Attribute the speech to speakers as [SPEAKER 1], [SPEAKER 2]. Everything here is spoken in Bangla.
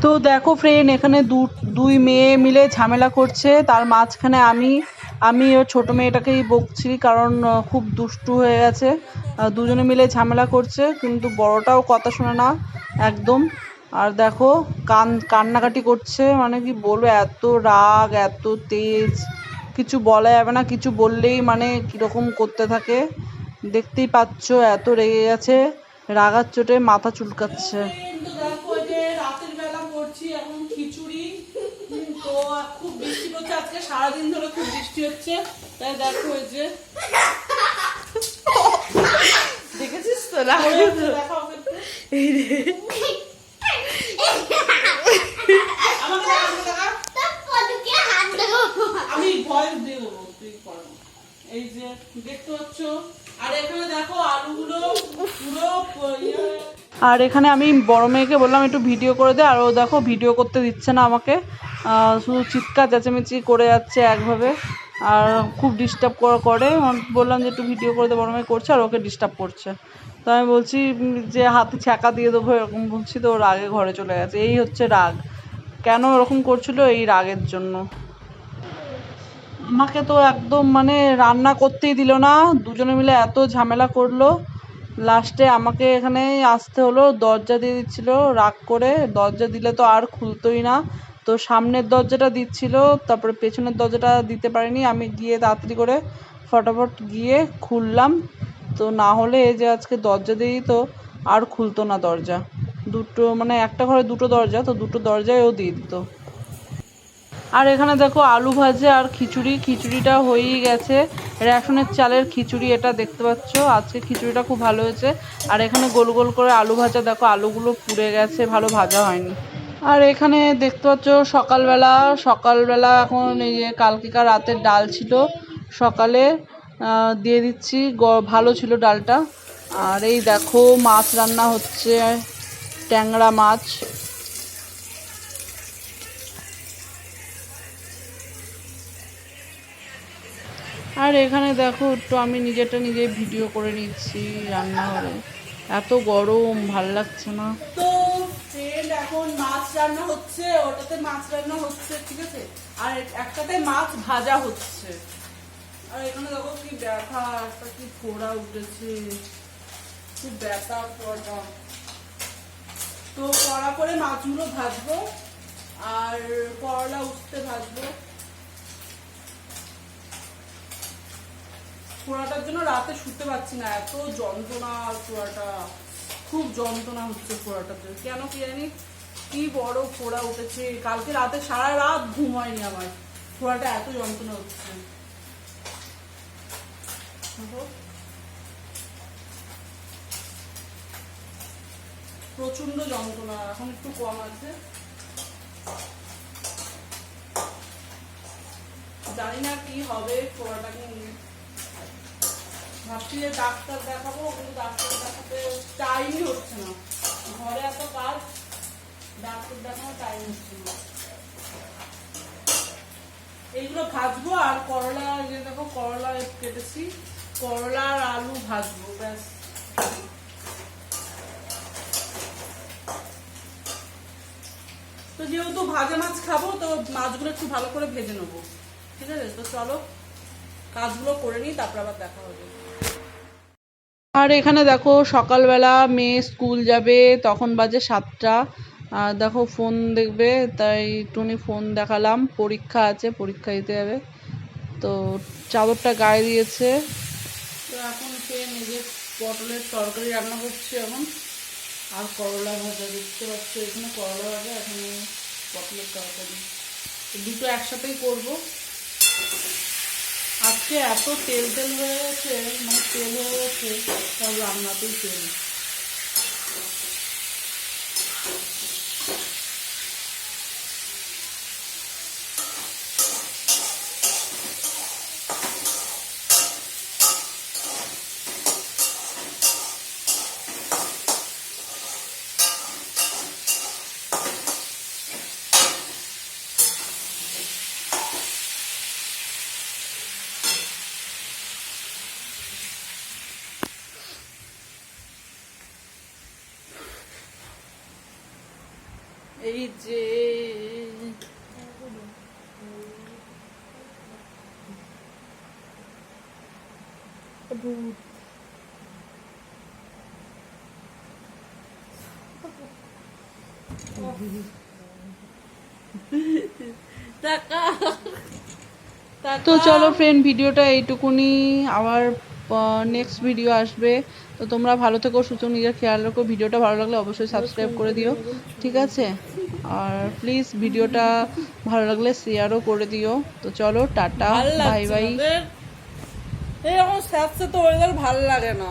[SPEAKER 1] তো দেখো ফ্রেন্ড, এখানে দুই মেয়ে মিলে ঝামেলা করছে, তার মাঝখানে আমি ওর ছোট মেয়েটাকেই বকছি, কারণ খুব দুষ্টু হয়ে গেছে। দুজনে মিলে ঝামেলা করছে, কিন্তু বড়টাও কথা শোনে না একদম। আর দেখো কান্নাকাটি করছে, মানে কি বলবো, এত রাগ, এত তেজ, কিছু বলা যাবে না, কিছু বললেই মানে কিরকম করতে থাকে। দেখতেই পাচ্ছ, এত রেগে গেছে, রাগার চোটে মাথা চুলকাচ্ছে। রাতের বেলা করছি এখন খিচুড়ি। তো খুব বৃষ্টি পড়ছে, আজকে সারাদিন ধরে খুব বৃষ্টি হচ্ছে, তাই দেখো এই যে
[SPEAKER 2] দেখেছিস তো
[SPEAKER 1] আমি ভয়েস দিয়ে দেবো, তুই কর। এই যে দেখতে পাচ্ছ, আর এখানে দেখো আলুগুলো পুরো আর এখানে আমি বড় মেয়েকে বললাম একটু ভিডিও করে দে, আর ও দেখো ভিডিও করতে দিচ্ছে না আমাকে, শুধু চিৎকার চেঁচামেচি করে যাচ্ছে একভাবে, আর খুব ডিস্টার্ব করে। বললাম যে একটু ভিডিও করে দে, বড় মেয়ে করছে আর ওকে ডিস্টার্ব করছে। তো আমি বলছি যে হাতে ছ্যাঁকা দিয়ে দেবো, এরকম বলছি, তো ওর রাগে ঘরে চলে গেছে। এই হচ্ছে রাগ, কেন এরকম করছিল, এই রাগের জন্য। আমাকে তো একদম মানে রান্না করতেই দিল না, দুজনে মিলে এত ঝামেলা করলো। লাস্টে আমাকে এখানে আসতে হলো, দরজা দিয়ে দিচ্ছিল রাগ করে, দরজা দিলে তো আর খুলতোই না। তো সামনের দরজাটা দিচ্ছিল, তারপরে পেছনের দরজাটা দিতে পারিনি, আমি গিয়ে তাড়াতাড়ি করে ফটাফট গিয়ে খুললাম। তো না হলে এই যে আজকে দরজা দিয়েই তো আর খুলতো না দরজা। দুটো মানে একটা ঘরে দুটো দরজা, তো দুটো দরজায় ও দিয়ে দিত। আর এখানে দেখো আলু ভাজা আর খিচুড়িটা হয়েই গেছে, রেশনের চালের খিচুড়ি, এটা দেখতে পাচ্ছ। আজকে খিচুড়িটা খুব ভালো হয়েছে। আর এখানে গোল গোল করে আলু ভাজা, দেখো আলুগুলো পুড়ে গেছে, ভালো ভাজা হয়নি। আর এখানে দেখতে পাচ্ছ সকালবেলা এখন এই যে কালকেকার রাতের ডাল ছিল, সকালে দিয়ে দিচ্ছি, ভালো ছিল ডালটা। আর এই দেখো মাছ রান্না হচ্ছে, ট্যাংরা মাছ। আর এখানে দেখো একটু আমি নিজেরটা নিজে ভিডিও করে নিচ্ছি রান্নাঘরে, এত গরম, ভাল লাগছে না। তো ফ্রেন্ড, এখন মাছ রান্না হচ্ছে, ওটাতে মাছ রান্না হচ্ছে, ঠিক আছে, আর একটাতে মাছ ভাজা হচ্ছে। আর এখানে দেখো কি ব্যথা, একটা কি ফোড়া উঠেছে, খুব ব্যথা ফোড়া। তো কড়া করে মাছগুলো ভাজবো, আর করলা উঠতে ভাজবো। ফোড়াটার জন্য রাতে শুতে পারছি না, এত যন্ত্রণা, ফোড়াটা খুব যন্ত্রণা হচ্ছে ফোড়াটাতে, কেন কি জানি, কি বড় ফোড়া উঠেছে। কালকে রাতে সারা রাত ঘুম হয়নি আমার, ফোড়াটা এত যন্ত্রণা হচ্ছে। প্রচন্ড যন্ত্রণা, এখন একটু কম আছে। জানি না কি হবে ফোড়াটাকে নিয়ে, ভাবছি যে ডাক্তার দেখাবো, কিন্তু ডাক্তার দেখাতে টাইমই হচ্ছে না, ঘরে এত কাজ, ডাক্তার দেখানোর টাইম হচ্ছে না। এইগুলো ভাজবো, আর করলা, যে দেখো করলা কেটেছি, করলা আর আলু ভাজবো, ব্যাস। তো যেহেতু ভাজা মাছ খাবো, তো মাছগুলো একটু ভালো করে ভেজে নেবো, ঠিক আছে। তো চলো কাজগুলো করে নিই, তারপর আবার দেখা হবে। আর এখানে দেখো সকালবেলা মেয়ে স্কুল যাবে, তখন বাজে 7টা। আর দেখো ফোন দেখবে, তাই টুনি ফোন দেখালাম, পরীক্ষা আছে, পরীক্ষা দিতে যাবে। তো চাদরটা গায়ে দিয়েছে। তো এখন সে নিজের পটলের তরকারি রান্না করছে এখন, আর করলা ভাজা, দেখতে পাচ্ছ এখানে করলা ভাজা, এখানে পটলের তরকারি, দুটো একসাথেই করবো। আজকে এত তেল হয়ে গেছে, মানে তেল হয়ে গেছে, সব রান্নাতেই তেল। যে
[SPEAKER 2] টাকা
[SPEAKER 1] তো চলো ফ্রেন্ড, ভিডিওটা এইটুকুনি। আবার নেক্সট ভিডিও আসবে। তো তোমরা ভালো থেকো, সুস্থ, নিজের খেয়াল রাখো। ভিডিওটা ভালো লাগলে অবশ্যই সাবস্ক্রাইব করে দিও, ঠিক আছে? আর প্লিজ ভিডিওটা ভালো লাগলে শেয়ারও করে দিও। তো চলো, টাটা,
[SPEAKER 2] ভাল
[SPEAKER 1] বাই
[SPEAKER 2] লাগছে
[SPEAKER 1] বাই।
[SPEAKER 2] না এরকম স্যাঁতস্যাঁতে ওয়েদার ভাল লাগে না।